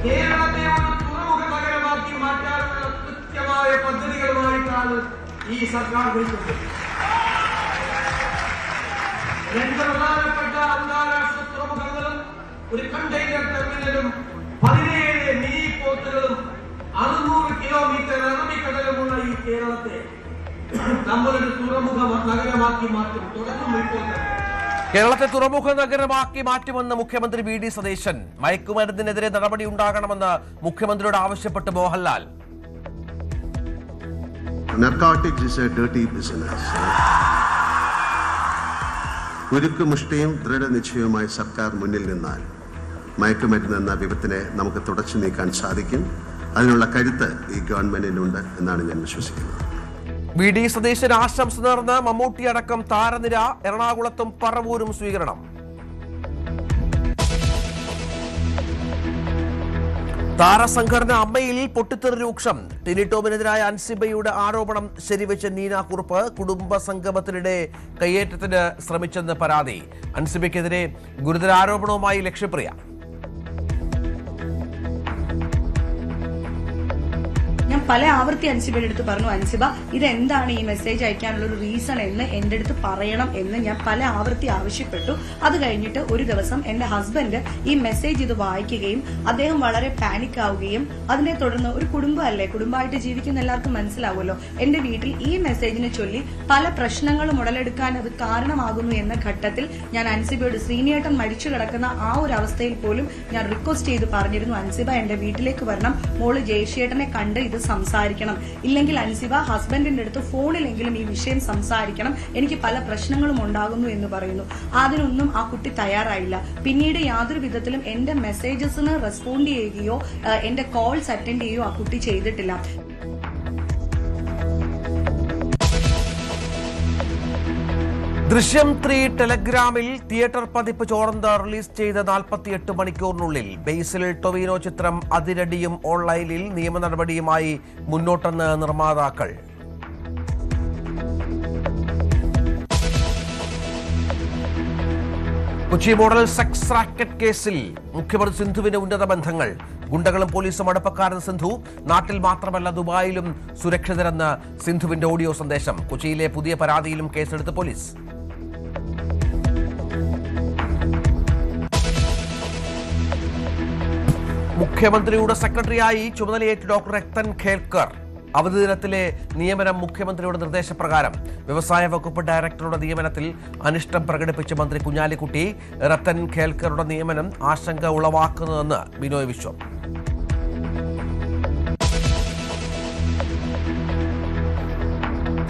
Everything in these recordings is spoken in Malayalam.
കേരളത്തെ ഒരു തുറമുഖ നഗരമാക്കി മാറ്റാനുള്ള കൃത്യമായ പദ്ധതികളുമായിട്ടാണ് ഈ സർക്കാർ വരുന്നത്. രണ്ട് പ്രധാനപ്പെട്ട അന്താരാഷ്ട്ര തുറമുഖങ്ങളും ഒരു കണ്ടെയ്നർ ടെർമിനലും 17 മിനി പോർട്ടുകളും 600 കിലോമീറ്റർ അറബിക്കടലുമുള്ള ഈ കേരളത്തെ നമ്മളൊരു തുറമുഖ നഗരമാക്കി മാറ്റും. തുടക്കം ഇപ്പോൾ കേരളത്തെ തുറമുഖ നഗരമാക്കി മാറ്റുമെന്ന് മുഖ്യമന്ത്രി വി.ഡി. സതീശൻ. മയക്കുമരുന്നിനെതിരെ നടപടി ഉണ്ടാകണമെന്ന് മുഖ്യമന്ത്രിയോട് ആവശ്യപ്പെട്ട് Mohanlal. Narcotics is a dirty business. ഉരുക്കുമുഷ്ടിയും ദൃഢനിശ്ചയവുമായി സർക്കാർ മുന്നിൽ നിന്നാൽ മയക്കുമരുന്ന് എന്ന വിപത്തിനെ നമുക്ക് തുടച്ചു നീക്കാൻ സാധിക്കും. അതിനുള്ള കരുത്ത് ഈ ഗവൺമെന്റിനുണ്ട് എന്നാണ് ഞാൻ വിശ്വസിക്കുന്നത്. വി.ഡി. സതീശൻ ആശംസ നേർന്ന് മമ്മൂട്ടി അടക്കം താരനിര. എറണാകുളത്തും പറവൂരും സ്വീകരണം. താരസംഘടന അമ്മയിൽ പൊട്ടിത്തെറി രൂക്ഷം. ടിനി ടോമിനെതിരായ അൻസിബയുടെ ആരോപണം ശരിവെച്ച നീന കുറുപ്പ്. കുടുംബ സംഗമത്തിനിടെ കയ്യേറ്റത്തിന് ശ്രമിച്ചെന്ന് പരാതി. അൻസിബയ്ക്കെതിരെ ഗുരുതര ആരോപണവുമായി ലക്ഷ്യപ്രിയ. ഞാൻ പല ആവർത്തി അൻസിബയുടെ അടുത്ത് പറഞ്ഞു, അൻസിബ ഇതെന്താണ് ഈ മെസ്സേജ് അയക്കാനുള്ള ഒരു റീസൺ എന്ന് എന്റെ അടുത്ത് പറയണം എന്ന് ഞാൻ പല ആവർത്തി ആവശ്യപ്പെട്ടു. അത് കഴിഞ്ഞിട്ട് ഒരു ദിവസം എന്റെ ഹസ്ബൻഡ് ഈ മെസ്സേജ് ഇത് വായിക്കുകയും അദ്ദേഹം വളരെ പാനിക് ആവുകയും അതിനെ തുടർന്ന് ഒരു കുടുംബമല്ലേ, കുടുംബമായിട്ട് ജീവിക്കുന്ന എല്ലാവർക്കും മനസ്സിലാവുമല്ലോ, എന്റെ വീട്ടിൽ ഈ മെസ്സേജിനെ ചൊല്ലി പല പ്രശ്നങ്ങളും ഉടലെടുക്കാൻ അത് കാരണമാകുന്നു എന്ന ഘട്ടത്തിൽ ഞാൻ അൻസിബയോട് ശ്രീനിയേട്ടൻ മരിച്ചു കിടക്കുന്ന ആ ഒരു അവസ്ഥയിൽ പോലും ഞാൻ റിക്വസ്റ്റ് ചെയ്ത് പറഞ്ഞിരുന്നു, അൻസിബ എന്റെ വീട്ടിലേക്ക് വരണം, മോള് ജയശേട്ടനെ കണ്ട് ഇത് സംസാരിക്കണം, ഇല്ലെങ്കിൽ അൻസിബ ഹസ്ബൻഡിന്റെ അടുത്ത് ഫോണിലെങ്കിലും ഈ വിഷയം സംസാരിക്കണം, എനിക്ക് പല പ്രശ്നങ്ങളും ഉണ്ടാകുന്നു എന്ന് പറയുന്നു. അതിനൊന്നും ആ കുട്ടി തയ്യാറായില്ല. പിന്നീട് യാതൊരു വിധത്തിലും എന്റെ മെസ്സേജസിന് റെസ്പോണ്ട് ചെയ്യുകയോ എന്റെ കോൾസ് അറ്റൻഡ് ചെയ്യുകയോ ആ കുട്ടി ചെയ്തിട്ടില്ല. ദൃശ്യം 3 ടെലഗ്രാമിൽ തിയേറ്റർ പതിപ്പ് ചോർന്ന് റിലീസ് ചെയ്ത 48 മണിക്കൂറിനുള്ളിൽ ബേസിൽ ടൊവിനോ ചിത്രം അതിരടിയും ഓൺലൈനിൽ നിയമ നടപടിയുമായി മുന്നോട്ടെന്ന് നിർമ്മാതാക്കൾ. കൊച്ചി മോഡൽ സെക്സ് റാക്കറ്റ് കേസിൽ മുഖ്യമന്ത്രി സിന്ധുവിന് ഉന്നത ബന്ധങ്ങൾ. ഗുണ്ടകളും പോലീസും അടുപ്പക്കാരെന്ന് സിന്ധു. നാട്ടിൽ മാത്രമല്ല ദുബായിലും സുരക്ഷിതരെന്ന് സിന്ധുവിന്റെ ഓഡിയോ സന്ദേശം. കൊച്ചിയിലെ പുതിയ പരാതിയിലും കേസെടുത്ത് പോലീസ്. മുഖ്യമന്ത്രിയുടെ സെക്രട്ടറിയായി ചുമതലയേറ്റ ഡോക്ടർ രത്തൻ ഖേൽക്കർ. അവധി ദിനത്തിലെ നിയമനം മുഖ്യമന്ത്രിയുടെ നിർദ്ദേശപ്രകാരം. വ്യവസായ വകുപ്പ് ഡയറക്ടറുടെ നിയമനത്തിൽ അനിഷ്ടം പ്രകടിപ്പിച്ച മന്ത്രി കുഞ്ഞാലിക്കുട്ടി. രത്തൻ ഖേൽക്കറുടെ നിയമനം ആശങ്ക ഉളവാക്കുന്നതെന്ന് ബിനോയ് വിശ്വം.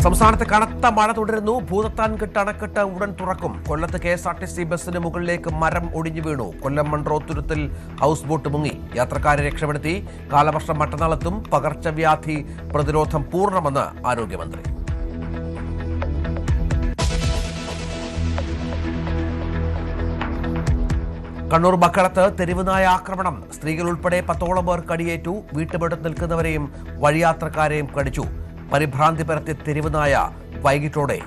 സംസ്ഥാനത്ത് കനത്ത മഴ തുടരുന്നു. ഭൂതത്താൻകെട്ട് അണക്കെട്ട് ഉടൻ തുറക്കും. കൊല്ലത്ത് KSRTC ബസിന് മുകളിലേക്ക് മരം ഒടിഞ്ഞു വീണു. കൊല്ലം മൺട്രോത്തുരുത്തിൽ ഹൗസ് ബോട്ട് മുങ്ങി. യാത്രക്കാരെ രക്ഷപ്പെടുത്തി. കാലവർഷം മറ്റന്നാളെത്തും. പകർച്ചവ്യാധി പ്രതിരോധം പൂർണ്ണമെന്ന് ആരോഗ്യമന്ത്രി. കണ്ണൂർ ബക്കളത്ത് തെരുവുനായ ആക്രമണം. സ്ത്രീകൾ ഉൾപ്പെടെ 10ഓളം പേർ കടിയേറ്റു. വീട്ടുമുറ്റത്ത് നിൽക്കുന്നവരെയും വഴിയാത്രക്കാരെയും കടിച്ചു. പരിഭ്രാന്തി പരത്തിയ തെരുവുനായ വൈകിട്ടോടെ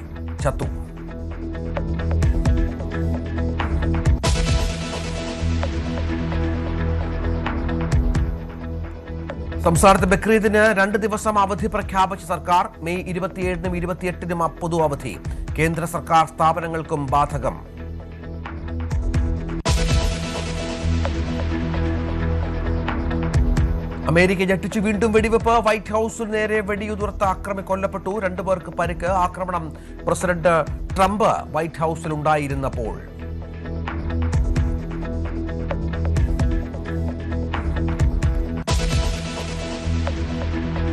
ചത്തു. സംസ്ഥാനത്ത് ബക്രീദിന് 2 ദിവസം അവധി പ്രഖ്യാപിച്ച സർക്കാർ. മെയ് 27-നും 28-നും പൊതു അവധി. കേന്ദ്ര സർക്കാർ സ്ഥാപനങ്ങൾക്കും ബാധകം. അമേരിക്ക ഞെട്ടിച്ചു. വീണ്ടും വെടിവെപ്പ്. വൈറ്റ് ഹൌസിന് നേരെ വെടിയുതിർത്ത ആക്രമി കൊല്ലപ്പെട്ടു. 2 പേർക്ക് പരിക്ക്. ആക്രമണം പ്രസിഡന്റ് ട്രംപ് വൈറ്റ് ഹൌസിൽ ഉണ്ടായിരുന്നപ്പോൾ.